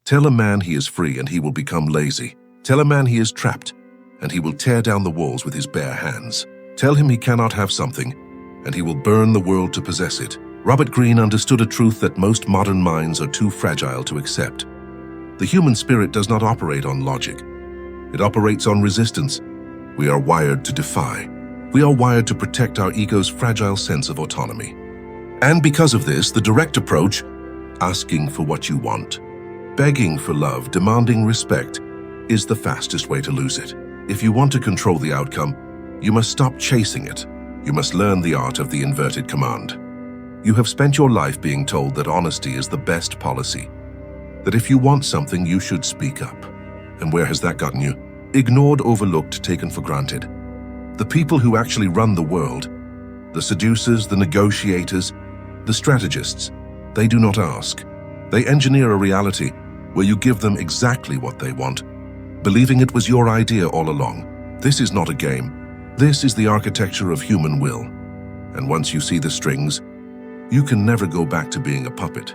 Tell a man he is free and he will become lazy. Tell a man he is trapped and he will tear down the walls with his bare hands. Tell him he cannot have something and he will burn the world to possess it. Robert Greene understood a truth that most modern minds are too fragile to accept. The human spirit does not operate on logic. It operates on resistance. We are wired to defy. We are wired to protect our ego's fragile sense of autonomy. And because of this, the direct approach, asking for what you want, begging for love, demanding respect, is the fastest way to lose it. If you want to control the outcome, you must stop chasing it. You must learn the art of the inverted command. You have spent your life being told that honesty is the best policy, that if you want something, you should speak up. And where has that gotten you? Ignored, overlooked, taken for granted. The people who actually run the world, the seducers, the negotiators, the strategists, they do not ask. They engineer a reality where you give them exactly what they want, believing it was your idea all along. This is not a game. This is the architecture of human will. And once you see the strings, you can never go back to being a puppet.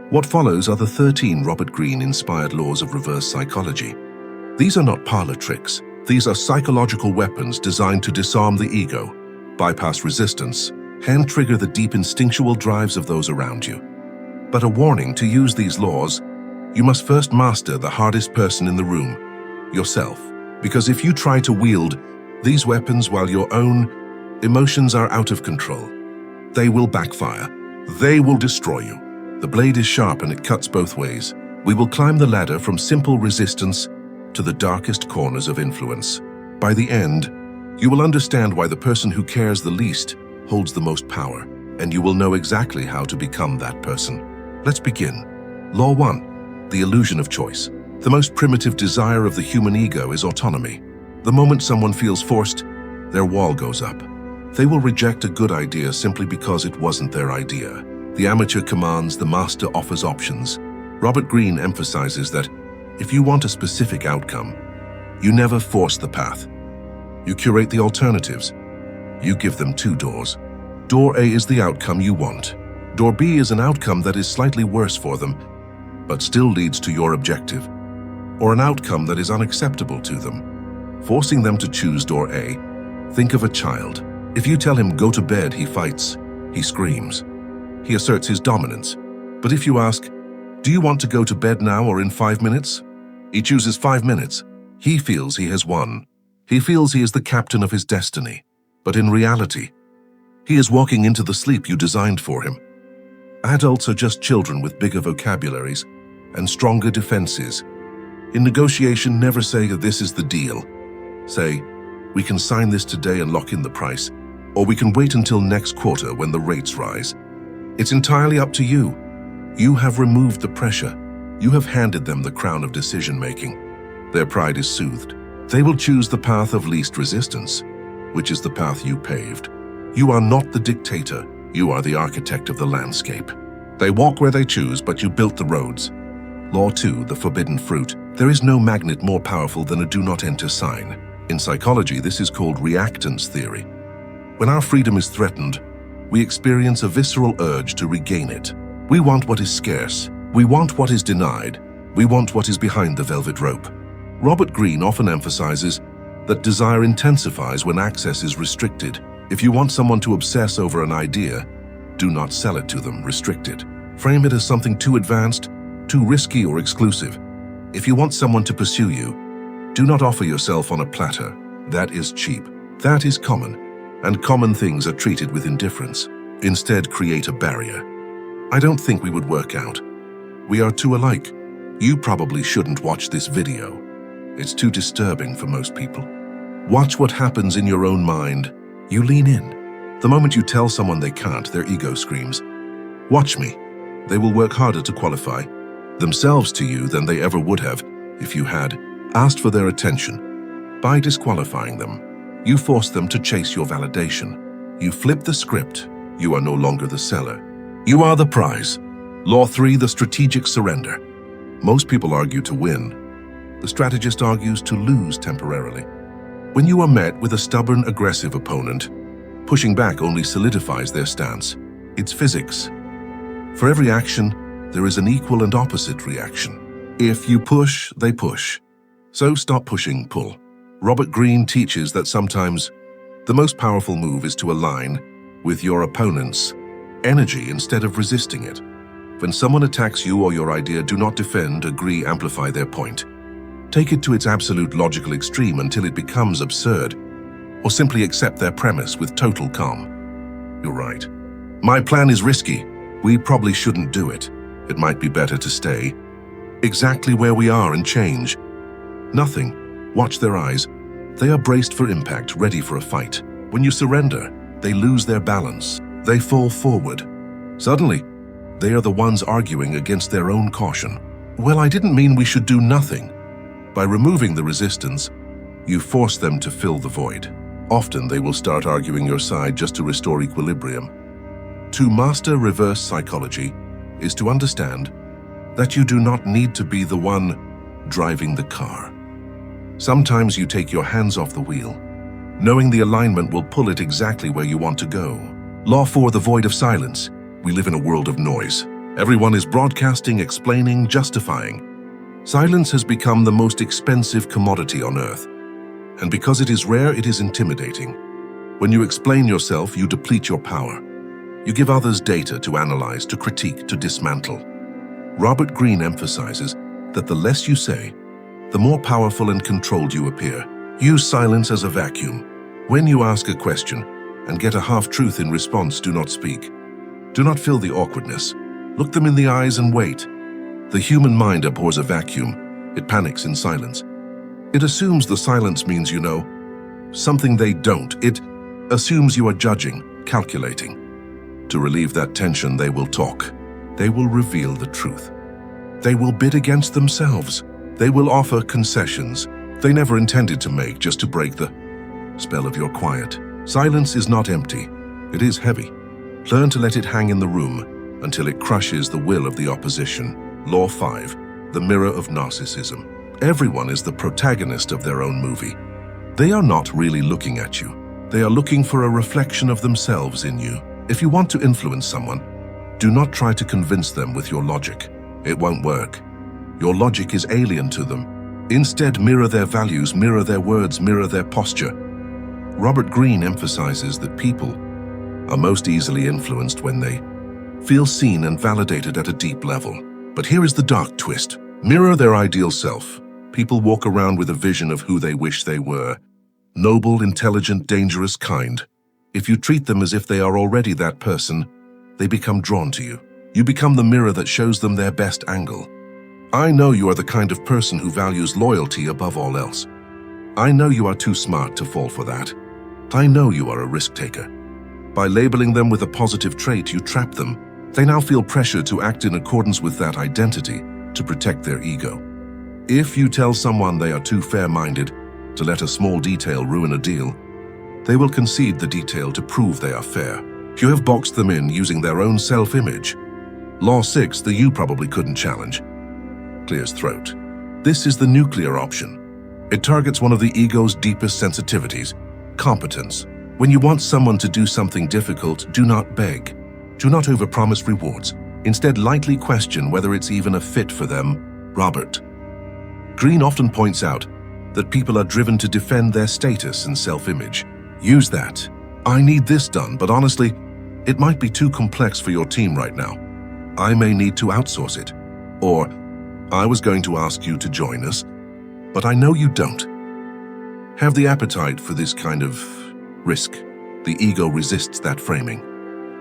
What follows are the 13 Robert Greene-inspired laws of reverse psychology. These are not parlor tricks. These are psychological weapons designed to disarm the ego, bypass resistance, and trigger the deep instinctual drives of those around you. But a warning: to use these laws, you must first master the hardest person in the room, yourself. Because if you try to wield these weapons while your own emotions are out of control, they will backfire. They will destroy you. The blade is sharp and it cuts both ways. We will climb the ladder from simple resistance to the darkest corners of influence. By the end, you will understand why the person who cares the least holds the most power, and you will know exactly how to become that person. Let's begin. Law 1. The illusion of choice. The most primitive desire of the human ego is autonomy. The moment someone feels forced, their wall goes up. They will reject a good idea simply because it wasn't their idea. The amateur commands, the master offers options. Robert Greene emphasizes that if you want a specific outcome, you never force the path. You curate the alternatives. You give them 2 doors. Door A is the outcome you want. Door B is an outcome that is slightly worse for them, but still leads to your objective, or an outcome that is unacceptable to them. Forcing them to choose door A. Think of a child. If you tell him go to bed, he fights, he screams, he asserts his dominance. But if you ask, do you want to go to bed now or in 5 minutes? He chooses 5 minutes. He feels he has won. He feels he is the captain of his destiny. But in reality, he is walking into the sleep you designed for him. Adults are just children with bigger vocabularies and stronger defenses. In negotiation, never say this is the deal. Say, we can sign this today and lock in the price, or we can wait until next quarter when the rates rise. It's entirely up to you. You have removed the pressure. You have handed them the crown of decision-making. Their pride is soothed. They will choose the path of least resistance, which is the path you paved. You are not the dictator. You are the architect of the landscape. They walk where they choose, but you built the roads. Law 2, the forbidden fruit. There is no magnet more powerful than a do not enter sign. In psychology, this is called reactance theory. When our freedom is threatened, we experience a visceral urge to regain it. We want what is scarce. We want what is denied. We want what is behind the velvet rope. Robert Greene often emphasizes that desire intensifies when access is restricted. If you want someone to obsess over an idea, do not sell it to them, restrict it. Frame it as something too advanced, too risky or exclusive. If you want someone to pursue you, do not offer yourself on a platter. That is cheap. That is common. And common things are treated with indifference. Instead, create a barrier. I don't think we would work out. We are too alike. You probably shouldn't watch this video. It's too disturbing for most people. Watch what happens in your own mind. You lean in. The moment you tell someone they can't, their ego screams, "Watch me." They will work harder to qualify themselves to you than they ever would have if you had asked for their attention. By disqualifying them, you force them to chase your validation. You flip the script. You are no longer the seller. You are the prize. Law 3, the strategic surrender. Most people argue to win. The strategist argues to lose temporarily. When you are met with a stubborn, aggressive opponent, pushing back only solidifies their stance. It's physics. For every action, there is an equal and opposite reaction. If you push, they push. So stop pushing, pull. Robert Greene teaches that sometimes the most powerful move is to align with your opponent's energy instead of resisting it. When someone attacks you or your idea, do not defend, agree, amplify their point. Take it to its absolute logical extreme until it becomes absurd, or simply accept their premise with total calm. You're right. My plan is risky. We probably shouldn't do it. It might be better to stay exactly where we are and change. Nothing. Watch their eyes. They are braced for impact, ready for a fight. When you surrender, they lose their balance. They fall forward. Suddenly, they are the ones arguing against their own caution. Well, I didn't mean we should do nothing. By removing the resistance, you force them to fill the void. Often they will start arguing your side just to restore equilibrium. To master reverse psychology is to understand that you do not need to be the one driving the car. Sometimes you take your hands off the wheel, knowing the alignment will pull it exactly where you want to go. Law 4, the void of silence. We live in a world of noise. Everyone is broadcasting, explaining, justifying. Silence has become the most expensive commodity on earth. And because it is rare, it is intimidating. When you explain yourself, you deplete your power. You give others data to analyze, to critique, to dismantle. Robert Greene emphasizes that the less you say, the more powerful and controlled you appear. Use silence as a vacuum. When you ask a question and get a half-truth in response, do not speak. Do not fill the awkwardness. Look them in the eyes and wait. The human mind abhors a vacuum. It panics in silence. It assumes the silence means you know something they don't. It assumes you are judging, calculating. To relieve that tension, they will talk. They will reveal the truth. They will bid against themselves. They will offer concessions they never intended to make, just to break the spell of your quiet. Silence is not empty. It is heavy. Learn to let it hang in the room until it crushes the will of the opposition. Law 5, the Mirror of Narcissism. Everyone is the protagonist of their own movie. They are not really looking at you. They are looking for a reflection of themselves in you. If you want to influence someone, do not try to convince them with your logic. It won't work. Your logic is alien to them. Instead, mirror their values, mirror their words, mirror their posture. Robert Greene emphasizes that people are most easily influenced when they feel seen and validated at a deep level. But here is the dark twist. Mirror their ideal self. People walk around with a vision of who they wish they were. Noble, intelligent, dangerous, kind. If you treat them as if they are already that person, they become drawn to you. You become the mirror that shows them their best angle. I know you are the kind of person who values loyalty above all else. I know you are too smart to fall for that. I know you are a risk taker. By labeling them with a positive trait, you trap them. They now feel pressure to act in accordance with that identity to protect their ego. If you tell someone they are too fair-minded to let a small detail ruin a deal, they will concede the detail to prove they are fair. You have boxed them in using their own self-image. Law 6, the you probably couldn't challenge. Clears throat. This is the nuclear option. It targets one of the ego's deepest sensitivities, competence. When you want someone to do something difficult, do not beg. Do not overpromise rewards. Instead, lightly question whether it's even a fit for them. Robert Greene often points out that people are driven to defend their status and self-image. Use that. I need this done, but honestly, it might be too complex for your team right now. I may need to outsource it. Or, I was going to ask you to join us, but I know you don't. Have the appetite for this kind of risk. The ego resists that framing.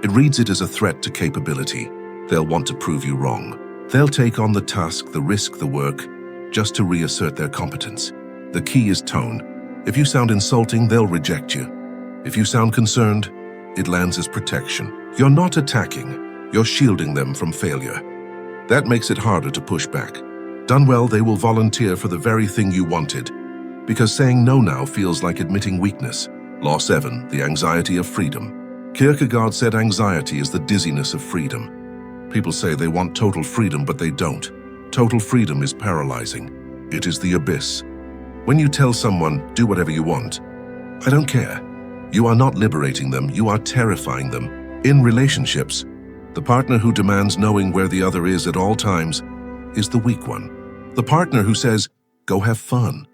It reads it as a threat to capability. They'll want to prove you wrong. They'll take on the task, the risk, the work, just to reassert their competence. The key is tone. If you sound insulting, they'll reject you. If you sound concerned, it lands as protection. You're not attacking, you're shielding them from failure. That makes it harder to push back. Done well, they will volunteer for the very thing you wanted, because saying no now feels like admitting weakness. Law 7, the anxiety of freedom. Kierkegaard said anxiety is the dizziness of freedom. People say they want total freedom, but they don't. Total freedom is paralyzing. It is the abyss. When you tell someone, do whatever you want, I don't care, you are not liberating them, you are terrifying them. In relationships, the partner who demands knowing where the other is at all times is the weak one. The partner who says, "Go have fun.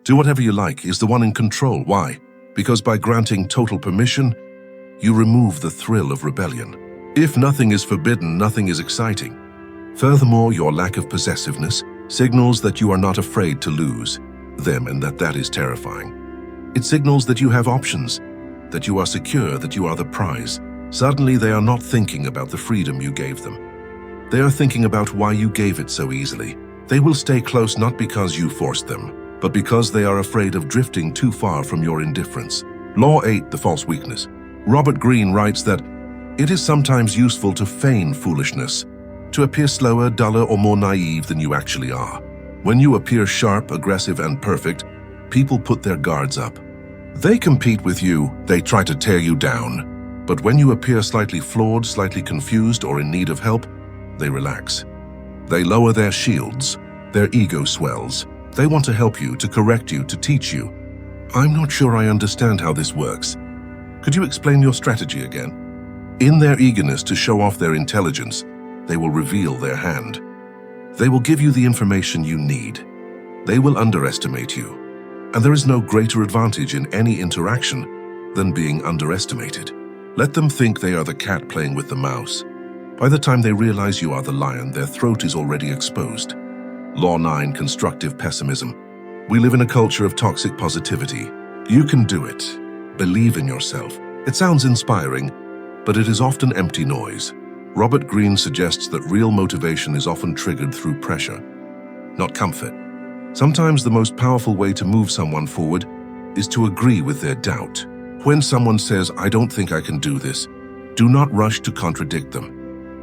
Do whatever you like," is the one in control. Why? Because by granting total permission, you remove the thrill of rebellion. If nothing is forbidden, nothing is exciting. Furthermore, your lack of possessiveness signals that you are not afraid to lose them and that is terrifying. It signals that you have options, that you are secure, that you are the prize. Suddenly, they are not thinking about the freedom you gave them. They are thinking about why you gave it so easily. They will stay close not because you forced them, but because they are afraid of drifting too far from your indifference. Law 8, the false weakness. Robert Greene writes that it is sometimes useful to feign foolishness, to appear slower, duller, or more naive than you actually are. When you appear sharp, aggressive, and perfect, people put their guards up. They compete with you, they try to tear you down. But when you appear slightly flawed, slightly confused, or in need of help, they relax. They lower their shields, their ego swells. They want to help you, to correct you, to teach you. "I'm not sure I understand how this works. Could you explain your strategy again?" In their eagerness to show off their intelligence, they will reveal their hand. They will give you the information you need. They will underestimate you. And there is no greater advantage in any interaction than being underestimated. Let them think they are the cat playing with the mouse. By the time they realize you are the lion, their throat is already exposed. Law 9, Constructive Pessimism. We live in a culture of toxic positivity. You can do it. Believe in yourself. It sounds inspiring, but it is often empty noise. Robert Greene suggests that real motivation is often triggered through pressure, not comfort. Sometimes the most powerful way to move someone forward is to agree with their doubt. When someone says, "I don't think I can do this," do not rush to contradict them.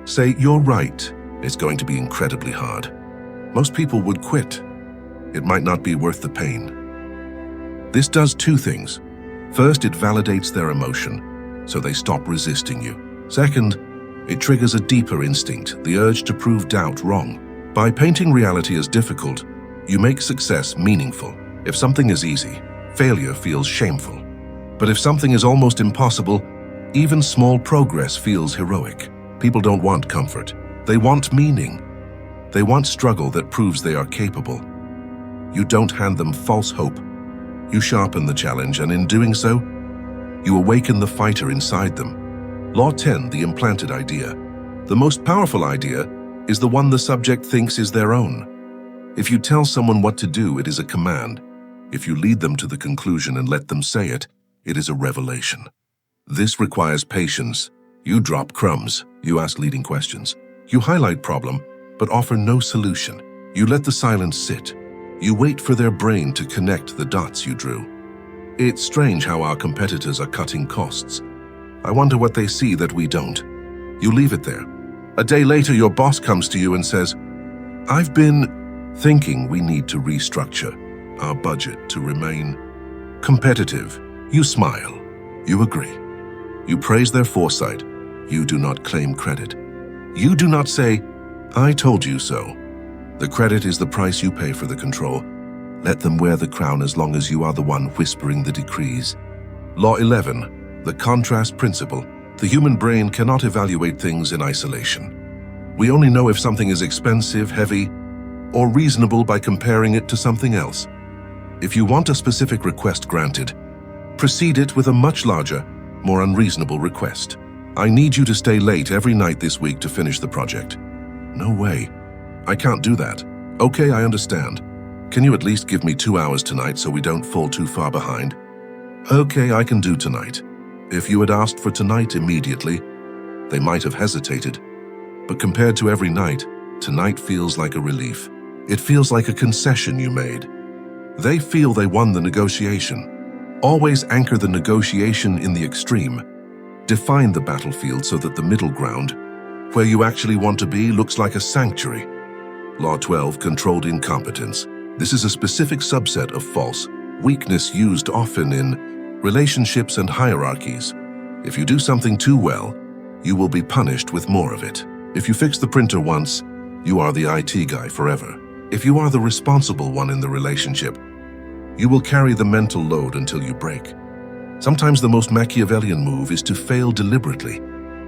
Say, "You're right. It's going to be incredibly hard." Most people would quit. It might not be worth the pain. This does two things. First, it validates their emotion, so they stop resisting you. Second, it triggers a deeper instinct, the urge to prove doubt wrong. By painting reality as difficult, you make success meaningful. If something is easy, failure feels shameful. But if something is almost impossible, even small progress feels heroic. People don't want comfort. They want meaning. They want struggle that proves they are capable. You don't hand them false hope. You sharpen the challenge, and in doing so, you awaken the fighter inside them. Law 10, the Implanted Idea. The most powerful idea is the one the subject thinks is their own. If you tell someone what to do, it is a command. If you lead them to the conclusion and let them say it, it is a revelation. This requires patience. You drop crumbs. You ask leading questions. You highlight problem, but offer no solution. You let the silence sit. You wait for their brain to connect the dots you drew. It's strange how our competitors are cutting costs. I wonder what they see that we don't. You leave it there. A day later, your boss comes to you and says, "I've been thinking we need to restructure our budget to remain competitive." You smile. You agree. You praise their foresight. You do not claim credit. You do not say, "I told you so." The credit is the price you pay for the control. Let them wear the crown as long as you are the one whispering the decrees. Law 11, the contrast principle. The human brain cannot evaluate things in isolation. We only know if something is expensive, heavy, or reasonable by comparing it to something else. If you want a specific request granted, precede it with a much larger, more unreasonable request. "I need you to stay late every night this week to finish the project." No way. I can't do that. Okay, I understand. Can you at least give me 2 hours tonight so we don't fall too far behind? Okay, I can do tonight. If you had asked for tonight immediately, they might have hesitated. But compared to every night, tonight feels like a relief. It feels like a concession you made. They feel they won the negotiation. Always anchor the negotiation in the extreme. Define the battlefield so that the middle ground, where you actually want to be, looks like a sanctuary. Law 12, controlled incompetence. This is a specific subset of false weakness used often in relationships and hierarchies. If you do something too well, you will be punished with more of it. If you fix the printer once, you are the IT guy forever. If you are the responsible one in the relationship, you will carry the mental load until you break. Sometimes the most Machiavellian move is to fail deliberately,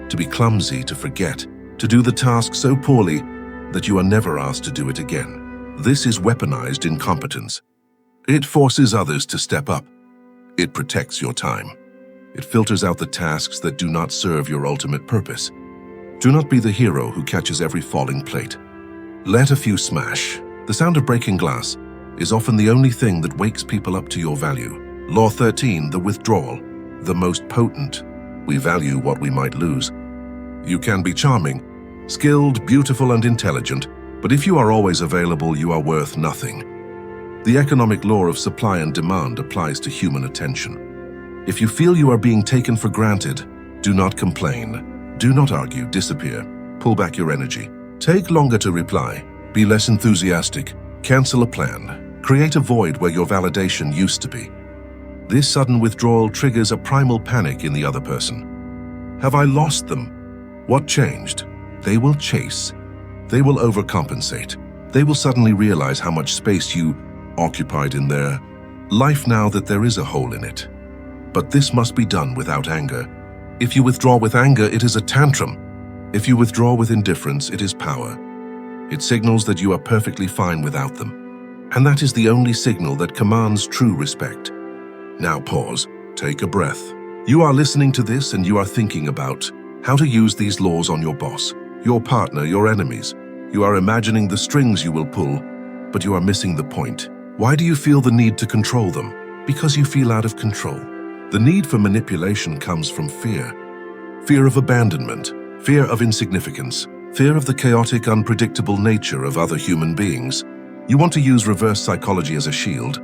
to be clumsy, to forget, to do the task so poorly that you are never asked to do it again. This is weaponized incompetence. It forces others to step up. It protects your time. It filters out the tasks that do not serve your ultimate purpose. Do not be the hero who catches every falling plate. Let a few smash. The sound of breaking glass is often the only thing that wakes people up to your value. Law 13, the withdrawal, the most potent. We value what we might lose. You can be charming, skilled, beautiful, and intelligent, but if you are always available, you are worth nothing. The economic law of supply and demand applies to human attention. If you feel you are being taken for granted, do not complain. Do not argue, disappear. Pull back your energy. Take longer to reply. Be less enthusiastic. Cancel a plan. Create a void where your validation used to be. This sudden withdrawal triggers a primal panic in the other person. Have I lost them? What changed? They will chase. They will overcompensate. They will suddenly realize how much space you occupied in their life now that there is a hole in it. But this must be done without anger. If you withdraw with anger, it is a tantrum. If you withdraw with indifference, it is power. It signals that you are perfectly fine without them. And that is the only signal that commands true respect. Now pause, take a breath. You are listening to this and you are thinking about how to use these laws on your boss, your partner, your enemies. You are imagining the strings you will pull, but you are missing the point. Why do you feel the need to control them? Because you feel out of control. The need for manipulation comes from fear. Fear of abandonment, fear of insignificance, fear of the chaotic, unpredictable nature of other human beings. You want to use reverse psychology as a shield,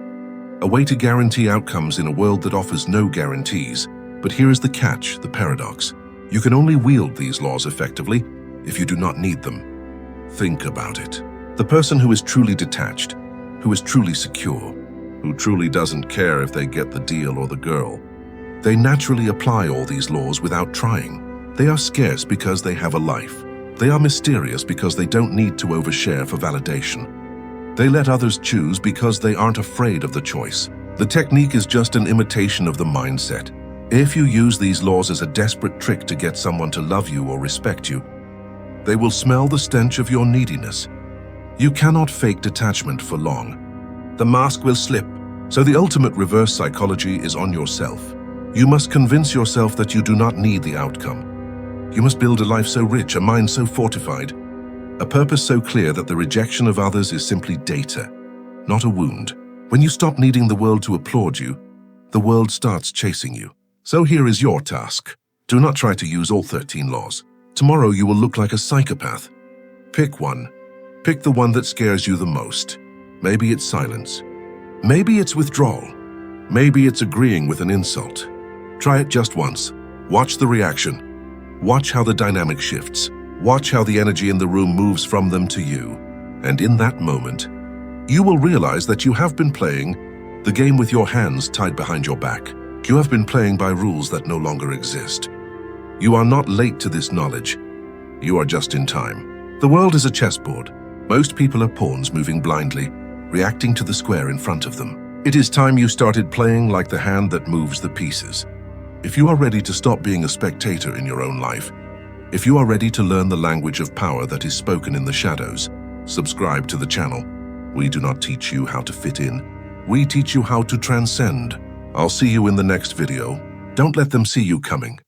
a way to guarantee outcomes in a world that offers no guarantees. But here is the catch, the paradox. You can only wield these laws effectively if you do not need them. Think about it. The person who is truly detached, who is truly secure, who truly doesn't care if they get the deal or the girl, they naturally apply all these laws without trying. They are scarce because they have a life. They are mysterious because they don't need to overshare for validation. They let others choose because they aren't afraid of the choice. The technique is just an imitation of the mindset. If you use these laws as a desperate trick to get someone to love you or respect you, they will smell the stench of your neediness. You cannot fake detachment for long. The mask will slip. So the ultimate reverse psychology is on yourself. You must convince yourself that you do not need the outcome. You must build a life so rich, a mind so fortified, a purpose so clear that the rejection of others is simply data, not a wound. When you stop needing the world to applaud you, the world starts chasing you. So here is your task. Do not try to use all 13 laws. Tomorrow you will look like a psychopath. Pick one. Pick the one that scares you the most. Maybe it's silence. Maybe it's withdrawal. Maybe it's agreeing with an insult. Try it just once. Watch the reaction. Watch how the dynamic shifts. Watch how the energy in the room moves from them to you. And in that moment, you will realize that you have been playing the game with your hands tied behind your back. You have been playing by rules that no longer exist. You are not late to this knowledge. You are just in time. The world is a chessboard. Most people are pawns moving blindly, reacting to the square in front of them. It is time you started playing like the hand that moves the pieces. If you are ready to stop being a spectator in your own life, if you are ready to learn the language of power that is spoken in the shadows, subscribe to the channel. We do not teach you how to fit in. We teach you how to transcend. I'll see you in the next video. Don't let them see you coming.